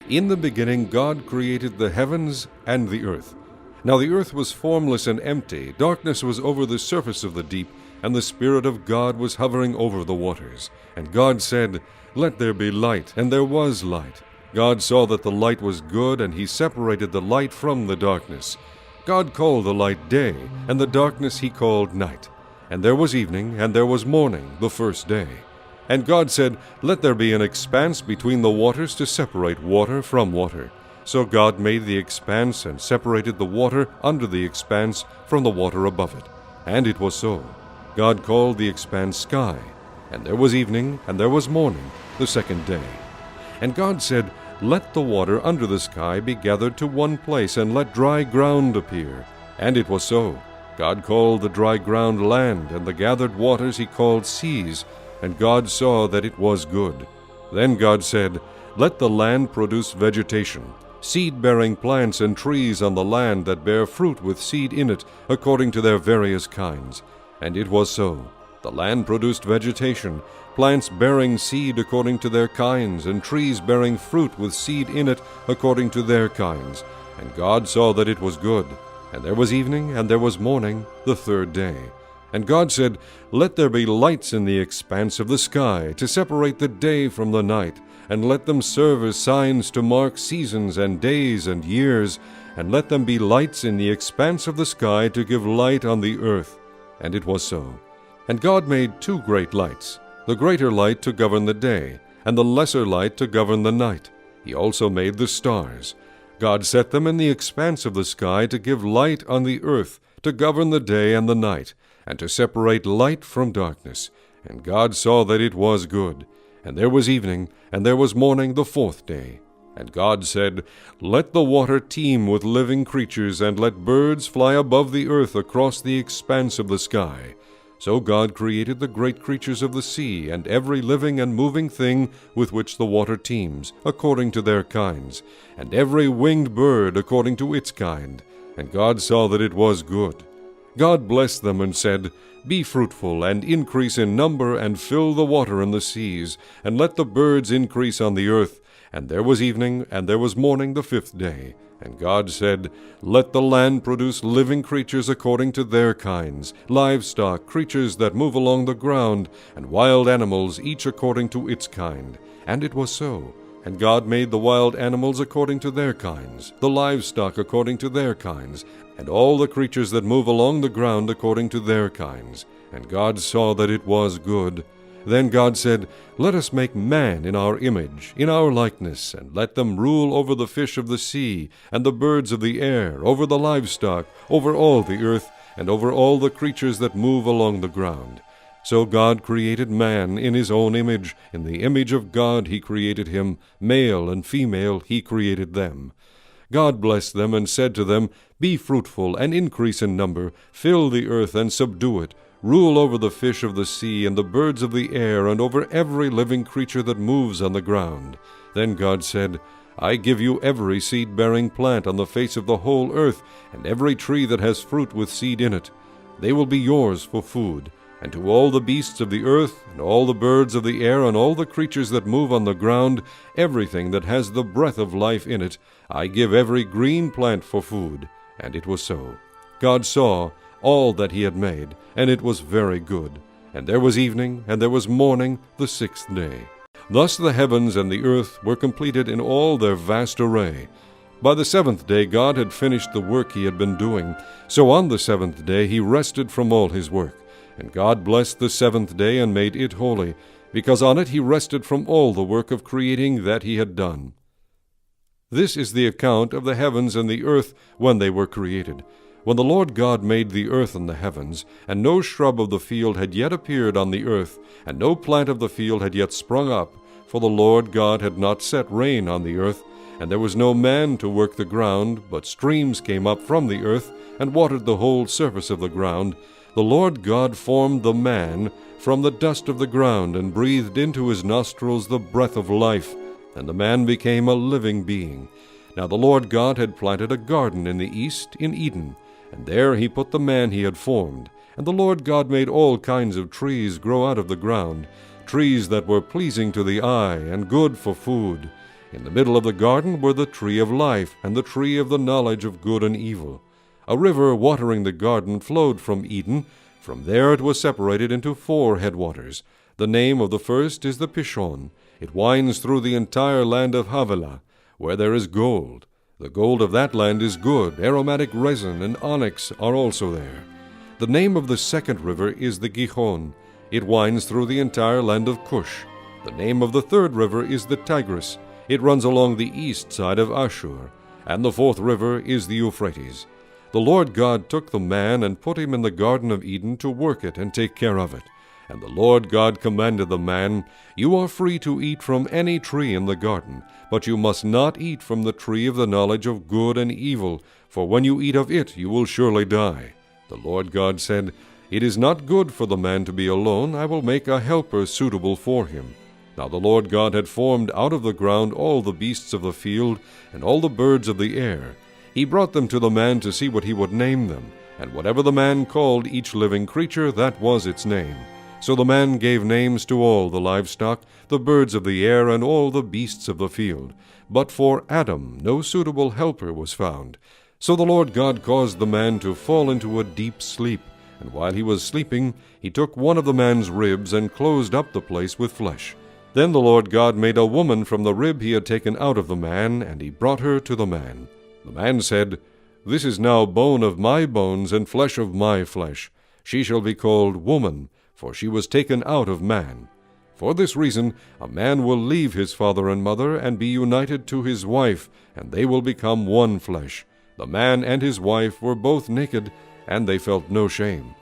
In the beginning God created the heavens and the earth. Now the earth was formless and empty, darkness was over the surface of the deep, and the Spirit of God was hovering over the waters. And God said, "Let there be light," and there was light. God saw that the light was good, and he separated the light from the darkness. God called the light day, and the darkness he called night. And there was evening, and there was morning, the first day. And God said, "Let there be an expanse between the waters to separate water from water." So God made the expanse and separated the water under the expanse from the water above it. And it was so. God called the expanse sky. And there was evening, and there was morning, the second day. And God said, "Let the water under the sky be gathered to one place, and let dry ground appear." And it was so. God called the dry ground land, and the gathered waters he called seas. And God saw that it was good. Then God said, "Let the land produce vegetation, seed-bearing plants and trees on the land that bear fruit with seed in it, according to their various kinds." And it was so. The land produced vegetation, plants bearing seed according to their kinds, and trees bearing fruit with seed in it according to their kinds. And God saw that it was good. And there was evening, and there was morning, the third day. And God said, "Let there be lights in the expanse of the sky, to separate the day from the night, and let them serve as signs to mark seasons and days and years, and let them be lights in the expanse of the sky to give light on the earth." And it was so. And God made two great lights, the greater light to govern the day, and the lesser light to govern the night. He also made the stars. God set them in the expanse of the sky to give light on the earth, to govern the day and the night, and to separate light from darkness. And God saw that it was good. And there was evening, and there was morning, the fourth day. And God said, "Let the water teem with living creatures, and let birds fly above the earth across the expanse of the sky." So God created the great creatures of the sea, and every living and moving thing with which the water teems, according to their kinds, and every winged bird according to its kind. And God saw that it was good. God blessed them and said, "Be fruitful, and increase in number, and fill the water in the seas, and let the birds increase on the earth." And there was evening, and there was morning, the fifth day. And God said, "Let the land produce living creatures according to their kinds, livestock, creatures that move along the ground, and wild animals, each according to its kind." And it was so. And God made the wild animals according to their kinds, the livestock according to their kinds, and all the creatures that move along the ground according to their kinds. And God saw that it was good. Then God said, "Let us make man in our image, in our likeness, and let them rule over the fish of the sea, and the birds of the air, over the livestock, over all the earth, and over all the creatures that move along the ground." So God created man in his own image. In the image of God he created him, male and female he created them. God blessed them and said to them, "Be fruitful and increase in number, fill the earth and subdue it, rule over the fish of the sea and the birds of the air, and over every living creature that moves on the ground." Then God said, "I give you every seed-bearing plant on the face of the whole earth, and every tree that has fruit with seed in it. They will be yours for food. And to all the beasts of the earth, and all the birds of the air, and all the creatures that move on the ground, everything that has the breath of life in it, I give every green plant for food." And it was so. God saw all that he had made, and it was very good. And there was evening, and there was morning, the sixth day. Thus the heavens and the earth were completed in all their vast array. By the seventh day God had finished the work he had been doing. So on the seventh day he rested from all his work. And God blessed the seventh day and made it holy, because on it he rested from all the work of creating that he had done. This is the account of the heavens and the earth when they were created. When the Lord God made the earth and the heavens, and no shrub of the field had yet appeared on the earth, and no plant of the field had yet sprung up, for the Lord God had not set rain on the earth, and there was no man to work the ground, but streams came up from the earth, and watered the whole surface of the ground. The Lord God formed the man from the dust of the ground, and breathed into his nostrils the breath of life, and the man became a living being. Now the Lord God had planted a garden in the east in Eden, and there he put the man he had formed. And the Lord God made all kinds of trees grow out of the ground, trees that were pleasing to the eye and good for food. In the middle of the garden were the tree of life and the tree of the knowledge of good and evil. A river watering the garden flowed from Eden. From there it was separated into 4 headwaters. The name of the first is the Pishon. It winds through the entire land of Havilah, where there is gold. The gold of that land is good. Aromatic resin and onyx are also there. The name of the second river is the Gihon. It winds through the entire land of Cush. The name of the third river is the Tigris. It runs along the east side of Ashur. And the 4th river is the Euphrates. The Lord God took the man and put him in the Garden of Eden to work it and take care of it. And the Lord God commanded the man, "You are free to eat from any tree in the garden, but you must not eat from the tree of the knowledge of good and evil, for when you eat of it you will surely die." The Lord God said, "It is not good for the man to be alone. I will make a helper suitable for him." Now the Lord God had formed out of the ground all the beasts of the field and all the birds of the air. He brought them to the man to see what he would name them, and whatever the man called each living creature, that was its name. So the man gave names to all the livestock, the birds of the air, and all the beasts of the field. But for Adam no suitable helper was found. So the Lord God caused the man to fall into a deep sleep, and while he was sleeping, he took one of the man's ribs and closed up the place with flesh. Then the Lord God made a woman from the rib he had taken out of the man, and he brought her to the man. The man said, "This is now bone of my bones and flesh of my flesh. She shall be called woman, for she was taken out of man. For this reason a man will leave his father and mother and be united to his wife, and they will become one flesh. The man and his wife were both naked, and they felt no shame.